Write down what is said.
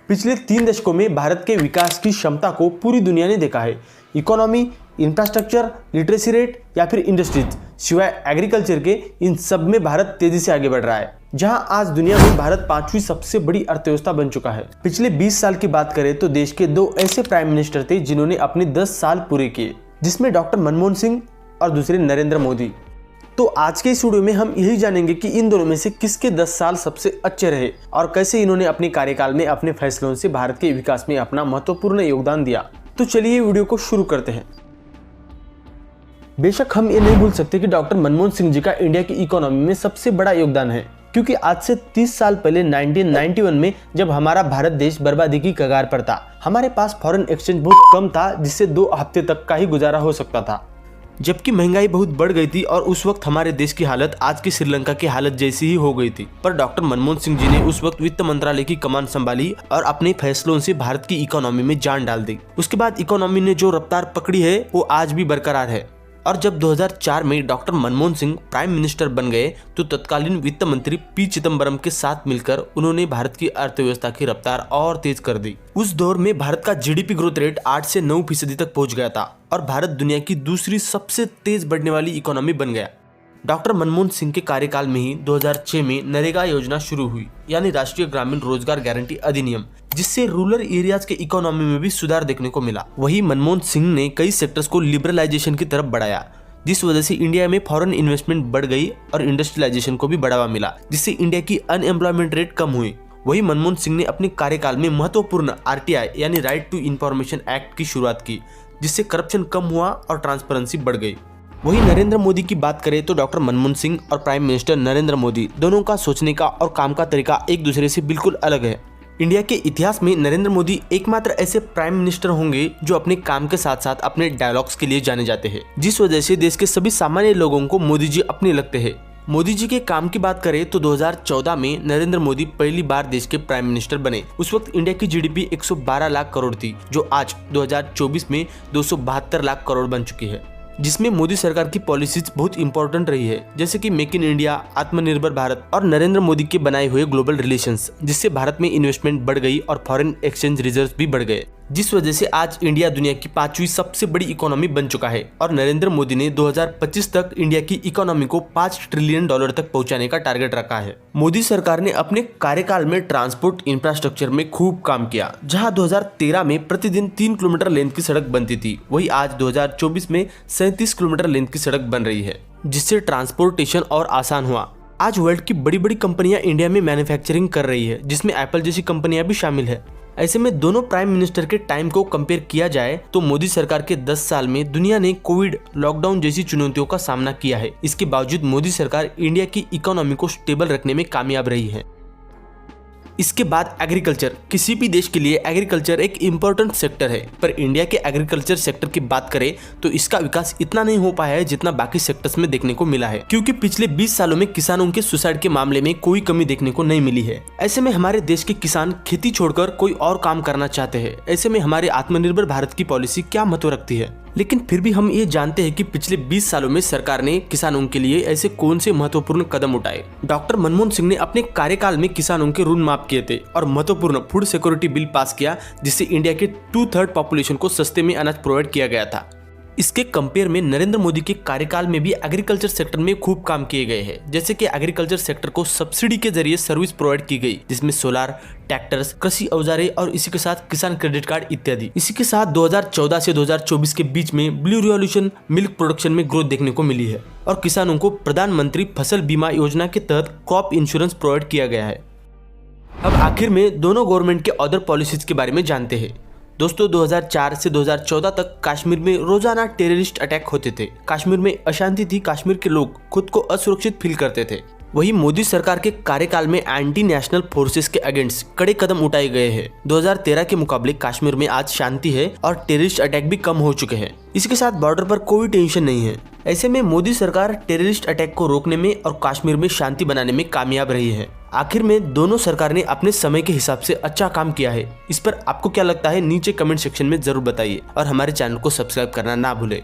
पिछले 3 दशकों में भारत के विकास की क्षमता को पूरी दुनिया ने देखा है। इकोनॉमी, इंफ्रास्ट्रक्चर, लिटरेसी रेट या फिर इंडस्ट्रीज, सिवाय एग्रीकल्चर के, इन सब में भारत तेजी से आगे बढ़ रहा है। जहां आज दुनिया में भारत 5वीं सबसे बड़ी अर्थव्यवस्था बन चुका है। पिछले 20 साल की बात करें तो देश के 2 ऐसे प्राइम मिनिस्टर थे जिन्होंने अपने 10 साल पूरे किए, जिसमें डॉक्टर मनमोहन सिंह और दूसरे नरेंद्र मोदी। तो आज के इस वीडियो में हम यही जानेंगे कि इन दोनों में से किसके 10 साल सबसे अच्छे रहे और कैसे इन्होंने अपने कार्यकाल में अपने फैसलों से भारत के विकास में अपना महत्वपूर्ण योगदान दिया। तो चलिए वीडियो को शुरू करते हैं। बेशक हम ये नहीं भूल सकते कि डॉक्टर मनमोहन सिंह जी का इंडिया की इकोनॉमी में सबसे बड़ा योगदान है, क्योंकि आज से 30 साल पहले 1991 में जब हमारा भारत देश बर्बादी की कगार पर था, हमारे पास फॉरेन एक्सचेंज बहुत कम था, जिससे 2 हफ्ते तक का ही गुजारा हो सकता था। जबकि महंगाई बहुत बढ़ गई थी और उस वक्त हमारे देश की हालत आज की श्रीलंका की हालत जैसी ही हो गई थी। पर डॉक्टर मनमोहन सिंह जी ने उस वक्त वित्त मंत्रालय की कमान संभाली और अपने फैसलों से भारत की इकोनॉमी में जान डाल दी। उसके बाद इकोनॉमी ने जो रफ्तार पकड़ी है वो आज भी बरकरार है। और जब 2004 में doctor Manmohan Singh prime minister बन गए तो तत्कालीन वित्त मंत्री पी चिदम्बरम के साथ मिलकर उन्होंने भारत की अर्थव्यवस्था की रफ्तार और तेज कर दी। उस दौर में भारत का जीडीपी ग्रोथ रेट 8 से 9% तक पहुंच गया था और भारत दुनिया की दूसरी सबसे तेज बढ़ने वाली इकोनॉमी बन गया। डॉक्टर मनमोहन सिंह के कार्यकाल में ही 2006 में नरेगा योजना शुरू हुई, यानी राष्ट्रीय ग्रामीण रोजगार गारंटी अधिनियम, जिससे रूरल एरियाज के इकोनॉमी में भी सुधार देखने को मिला। वही मनमोहन सिंह ने कई सेक्टर्स को लिबरलाइजेशन की तरफ बढ़ाया, जिस वजह से इंडिया में फॉरेन इन्वेस्टमेंट बढ़ गई और इंडस्ट्रियलाइजेशन को भी बढ़ावा मिला, जिससे इंडिया की अनएम्प्लॉयमेंट रेट कम हुई। वही मनमोहन सिंह ने अपने कार्यकाल में महत्वपूर्ण आरटीआई यानी राइट टू इंफॉर्मेशन एक्ट की शुरुआत की, जिससे करप्शन कम हुआ और ट्रांसपेरेंसी बढ़ गई। वही नरेंद्र मोदी की बात करें तो डॉक्टर मनमोहन सिंह और प्राइम मिनिस्टर नरेंद्र मोदी दोनों का सोचने का और काम का तरीका एक दूसरे से बिल्कुल अलग है। इंडिया के इतिहास में नरेंद्र मोदी एकमात्र ऐसे प्राइम मिनिस्टर होंगे जो अपने काम के साथ साथ अपने डायलॉग्स के लिए जाने जाते हैं, जिस वजह से देश के सभी सामान्य लोगों को मोदी जी अपने लगते हैं। मोदी जी के काम की बात करें तो 2014 में नरेंद्र मोदी पहली बार देश के प्राइम मिनिस्टर बने। उस वक्त इंडिया की जीडीपी 112 लाख करोड़ थी, जो आज 2024 में 272 लाख करोड़ बन चुकी है, जिसमें मोदी सरकार की पॉलिसीज बहुत इंपॉर्टेंट रही है, जैसे कि मेक इन इंडिया, आत्मनिर्भर भारत और नरेंद्र मोदी के बनाए हुए ग्लोबल रिलेशंस, जिससे भारत में इन्वेस्टमेंट बढ़ गई और फॉरेन एक्सचेंज रिजर्व भी बढ़ गए, जिस वजह से आज इंडिया दुनिया की 5वीं सबसे बड़ी इकोनॉमी बन चुका है। और नरेंद्र मोदी ने 2025 तक इंडिया की इकोनॉमी को $5 ट्रिलियन तक पहुंचाने का टारगेट रखा है। मोदी सरकार ने अपने कार्यकाल में ट्रांसपोर्ट इंफ्रास्ट्रक्चर में खूब काम किया। जहां 2013 में प्रतिदिन 3 किलोमीटर लेंथ की सड़क बनती थी, वही आज 2024 में 37 किलोमीटर लेंथ की सड़क बन रही है, जिससे ट्रांसपोर्टेशन और आसान हुआ। आज वर्ल्ड की बड़ी बड़ी कंपनियां इंडिया में मैन्युफैक्चरिंग कर रही है, जिसमें एप्पल जैसी कंपनियां भी शामिल है। ऐसे में दोनों प्राइम मिनिस्टर के टाइम को कंपेयर किया जाए तो मोदी सरकार के 10 साल में दुनिया ने कोविड, लॉकडाउन जैसी चुनौतियों का सामना किया है। इसके बावजूद मोदी सरकार इंडिया की इकोनॉमी को स्टेबल रखने में कामयाब रही है। इसके बाद एग्रीकल्चर। किसी भी देश के लिए एग्रीकल्चर एक इम्पोर्टेंट सेक्टर है, पर इंडिया के एग्रीकल्चर सेक्टर की बात करें तो इसका विकास इतना नहीं हो पाया है जितना बाकी सेक्टर्स में देखने को मिला है, क्योंकि पिछले 20 सालों में किसानों के सुसाइड के मामले में कोई कमी देखने को नहीं मिली है। ऐसे में हमारे देश के किसान खेती छोड़कर कोई और काम करना चाहते हैं। ऐसे में हमारे आत्मनिर्भर भारत की पॉलिसी क्या महत्व रखती है? लेकिन फिर भी हम ये जानते हैं कि पिछले 20 सालों में सरकार ने किसानों के लिए ऐसे कौन से महत्वपूर्ण कदम उठाए। डॉक्टर मनमोहन सिंह ने अपने कार्यकाल में किसानों के ऋण माफ किए थे और महत्वपूर्ण फूड सिक्योरिटी बिल पास किया, जिससे इंडिया के 2/3 पॉपुलेशन को सस्ते में अनाज प्रोवाइड किया गया था। इसके कंपेयर में नरेंद्र मोदी के कार्यकाल में भी एग्रीकल्चर सेक्टर में खूब काम किए गए हैं, जैसे कि एग्रीकल्चर सेक्टर को सब्सिडी के जरिए सर्विस प्रोवाइड की गई, जिसमें सोलार, ट्रैक्टर्स, कृषि औजारे और इसी के साथ किसान क्रेडिट कार्ड इत्यादि। इसी के साथ 2014 से 2024 के बीच में ब्लू रिवॉल्यूशन मिल्क प्रोडक्शन में ग्रोथ देखने को मिली है और किसानों को प्रधानमंत्री फसल बीमा योजना के तहत क्रॉप इंश्योरेंस प्रोवाइड किया गया है। अब आखिर में दोनों गवर्नमेंट के अदर पॉलिसीज के बारे में जानते हैं। दोस्तों, 2004 से 2014 तक कश्मीर में रोजाना टेररिस्ट अटैक होते थे। कश्मीर में अशांति थी, कश्मीर के लोग खुद को असुरक्षित फील करते थे। वही मोदी सरकार के कार्यकाल में एंटी नेशनल फोर्सेस के अगेंस्ट कड़े कदम उठाए गए हैं। 2013 के मुकाबले कश्मीर में आज शांति है और टेररिस्ट अटैक भी कम हो चुके हैं। इसके साथ बॉर्डर पर कोई टेंशन नहीं है। ऐसे में मोदी सरकार टेररिस्ट अटैक को रोकने में और कश्मीर में शांति बनाने में कामयाब रही है। आखिर में दोनों सरकार ने अपने समय के हिसाब से अच्छा काम किया है। इस पर आपको क्या लगता है नीचे कमेंट सेक्शन में जरूर बताइए और हमारे चैनल को सब्सक्राइब करना ना भूलें।